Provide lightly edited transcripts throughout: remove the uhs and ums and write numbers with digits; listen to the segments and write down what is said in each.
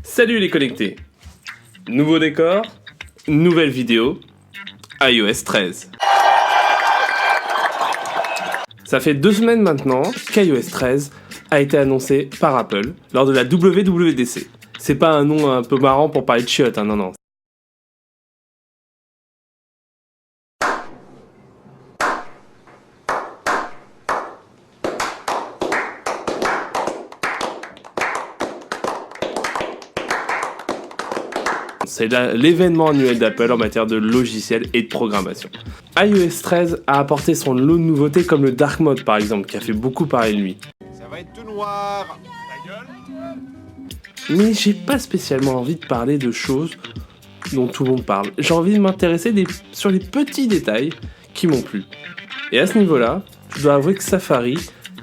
Salut les connectés. Nouveau décor, nouvelle vidéo, iOS 13. Ça fait 2 semaines maintenant qu'iOS 13 a été annoncé par Apple lors de la WWDC. C'est pas un nom un peu marrant pour parler de chiottes, hein, non. C'est l'événement annuel d'Apple en matière de logiciels et de programmation. iOS 13 a apporté son lot de nouveautés comme le Dark Mode par exemple, qui a fait beaucoup parler de lui. Ça va être tout noir. Ta gueule. Mais j'ai pas spécialement envie de parler de choses dont tout le monde parle. J'ai envie de m'intéresser sur les petits détails qui m'ont plu. Et à ce niveau-là, je dois avouer que Safari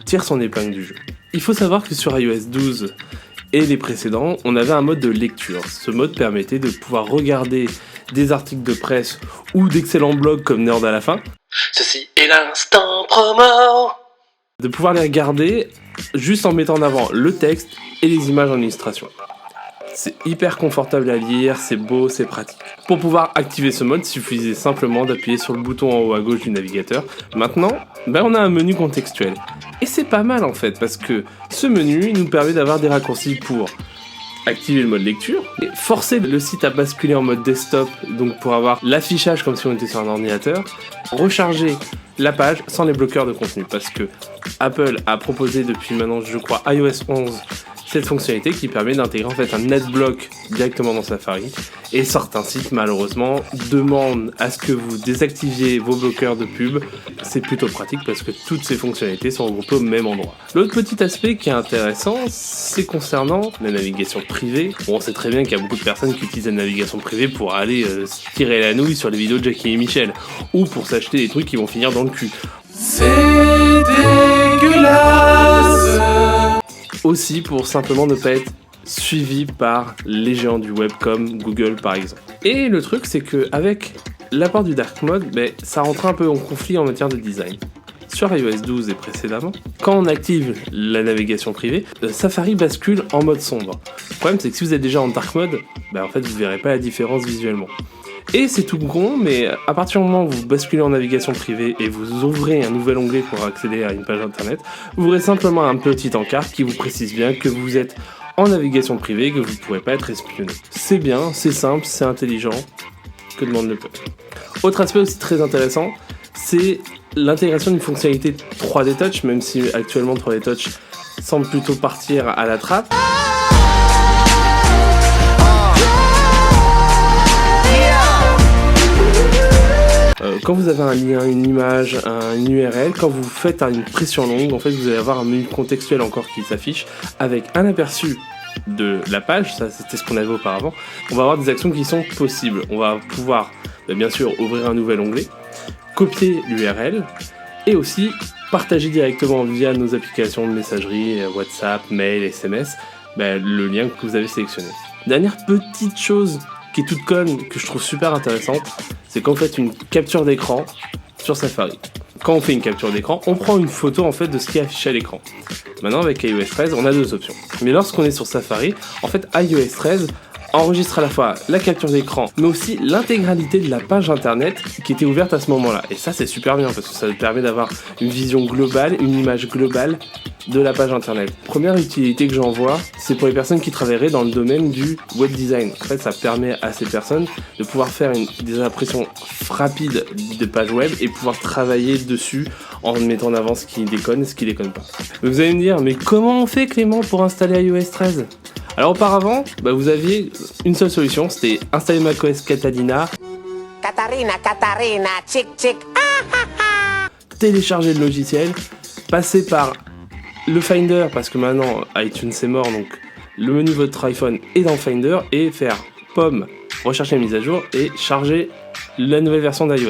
tire son épingle du jeu. Il faut savoir que sur iOS 12 et les précédents, on avait un mode de lecture. Ce mode permettait de pouvoir regarder des articles de presse ou d'excellents blogs comme Nerd à la fin. Ceci est l'instant promo. De pouvoir les regarder juste en mettant en avant le texte et les images en illustration. C'est hyper confortable à lire, c'est beau, c'est pratique. Pour pouvoir activer ce mode, il suffisait simplement d'appuyer sur le bouton en haut à gauche du navigateur. Maintenant, on a un menu contextuel. Et c'est pas mal en fait, parce que ce menu nous permet d'avoir des raccourcis pour activer le mode lecture, et forcer le site à basculer en mode desktop, donc pour avoir l'affichage comme si on était sur un ordinateur, recharger la page sans les bloqueurs de contenu, parce que Apple a proposé depuis maintenant, je crois, iOS 11, cette fonctionnalité qui permet d'intégrer en fait un adblock directement dans Safari, et certains sites malheureusement demandent à ce que vous désactiviez vos bloqueurs de pub. C'est plutôt pratique parce que toutes ces fonctionnalités sont regroupées au même endroit. L'autre petit aspect qui est intéressant, c'est concernant la navigation privée. Bon, on sait très bien qu'il y a beaucoup de personnes qui utilisent la navigation privée pour aller se tirer la nouille sur les vidéos de Jackie et Michel, ou pour s'acheter des trucs qui vont finir dans le cul. C'est dégueulasse. Aussi pour simplement ne pas être suivi par les géants du web comme Google par exemple. Et le truc c'est que avec l'apport du Dark Mode, ça rentre un peu en conflit en matière de design. Sur iOS 12 et précédemment, quand on active la navigation privée, Safari bascule en mode sombre. Le problème c'est que si vous êtes déjà en Dark Mode, en fait vous verrez pas la différence visuellement. Et c'est tout con, mais à partir du moment où vous basculez en navigation privée et vous ouvrez un nouvel onglet pour accéder à une page internet, vous aurez simplement un petit encart qui vous précise bien que vous êtes en navigation privée et que vous ne pourrez pas être espionné. C'est bien, c'est simple, c'est intelligent, que demande le peuple. Autre aspect aussi très intéressant, c'est l'intégration d'une fonctionnalité 3D Touch, même si actuellement 3D Touch semble plutôt partir à la trappe. Quand vous avez un lien, une image, une URL, quand vous faites une pression longue, en fait, vous allez avoir un menu contextuel encore qui s'affiche avec un aperçu de la page, ça c'était ce qu'on avait auparavant. On va avoir des actions qui sont possibles. On va pouvoir, bien sûr, ouvrir un nouvel onglet, copier l'URL et aussi partager directement via nos applications de messagerie, WhatsApp, mail, SMS, le lien que vous avez sélectionné. Dernière petite chose qui est toute conne, que je trouve super intéressante, c'est quand vous faites une capture d'écran sur Safari. Quand on fait une capture d'écran, on prend une photo en fait de ce qui est affiché à l'écran. Maintenant avec iOS 13, on a 2 options. Mais lorsqu'on est sur Safari, en fait iOS 13 enregistre à la fois la capture d'écran, mais aussi l'intégralité de la page internet qui était ouverte à ce moment-là. Et ça c'est super bien parce que ça permet d'avoir une vision globale, une image globale de la page internet. Première utilité que j'en vois, c'est pour les personnes qui travailleraient dans le domaine du web design. En fait, ça permet à ces personnes de pouvoir faire des impressions rapides de pages web et pouvoir travailler dessus en mettant en avant ce qui déconne et ce qui déconne pas. Vous allez me dire, mais comment on fait Clément pour installer iOS 13 ? Alors auparavant, vous aviez une seule solution, c'était installer macOS Catalina, chick, télécharger le logiciel, passer par le Finder, parce que maintenant iTunes c'est mort, donc le menu de votre iPhone est dans Finder, et faire pomme, rechercher la mise à jour et charger la nouvelle version d'iOS.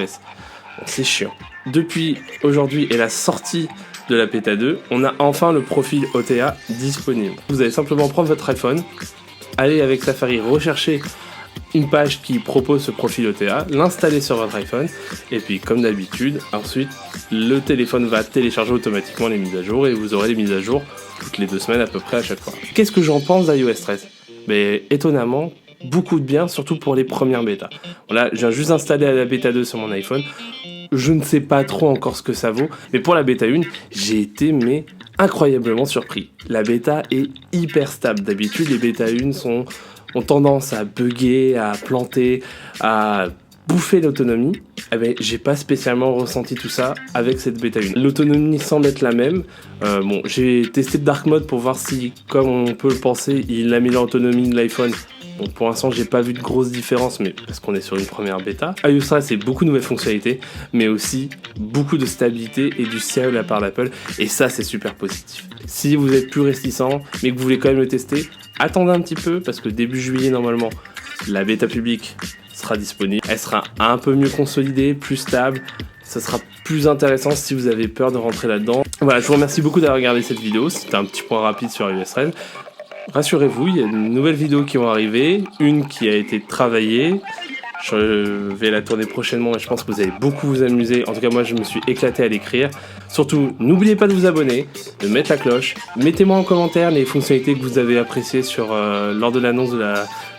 Bon, c'est chiant. Depuis aujourd'hui et la sortie de la Beta 2, on a enfin le profil OTA disponible. Vous allez simplement prendre votre iPhone, aller avec Safari rechercher une page qui propose ce profil OTA, l'installer sur votre iPhone, et puis comme d'habitude, ensuite le téléphone va télécharger automatiquement les mises à jour et vous aurez les mises à jour toutes les 2 semaines à peu près à chaque fois. Qu'est-ce que j'en pense d'iOS 13 ? mais étonnamment, beaucoup de bien, surtout pour les premières bêtas. Là, je viens juste d'installer la bêta 2 sur mon iPhone. Je ne sais pas trop encore ce que ça vaut, mais pour la bêta 1, j'ai été incroyablement surpris. La bêta est hyper stable. D'habitude, les bêta 1 ont tendance à bugger, à planter, à bouffer l'autonomie. Eh ben, j'ai pas spécialement ressenti tout ça avec cette bêta 1. L'autonomie semble être la même. J'ai testé le dark mode pour voir si, comme on peut le penser, il améliore l'autonomie de l'iPhone. Donc pour l'instant, j'ai pas vu de grosse différence, mais parce qu'on est sur une première bêta. iOS 13, c'est beaucoup de nouvelles fonctionnalités, mais aussi beaucoup de stabilité et du sérieux de la part d'Apple. Et ça, c'est super positif. Si vous êtes plus réticent, mais que vous voulez quand même le tester, attendez un petit peu, parce que début juillet, normalement, la bêta publique sera disponible. Elle sera un peu mieux consolidée, plus stable. Ça sera plus intéressant si vous avez peur de rentrer là-dedans. Voilà, je vous remercie beaucoup d'avoir regardé cette vidéo. C'était un petit point rapide sur iOS 13. Rassurez-vous, il y a de nouvelles vidéos qui vont arriver. Une qui a été travaillée. Je vais la tourner prochainement et je pense que vous allez beaucoup vous amuser. En tout cas, moi, je me suis éclaté à l'écrire. Surtout, n'oubliez pas de vous abonner, de mettre la cloche. Mettez-moi en commentaire les fonctionnalités que vous avez appréciées lors de l'annonce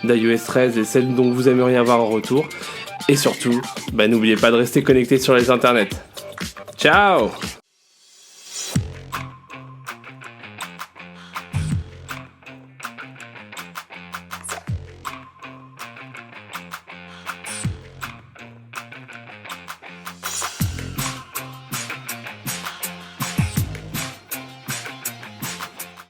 d'iOS 13 et celles dont vous aimeriez avoir en retour. Et surtout, n'oubliez pas de rester connecté sur les internets. Ciao!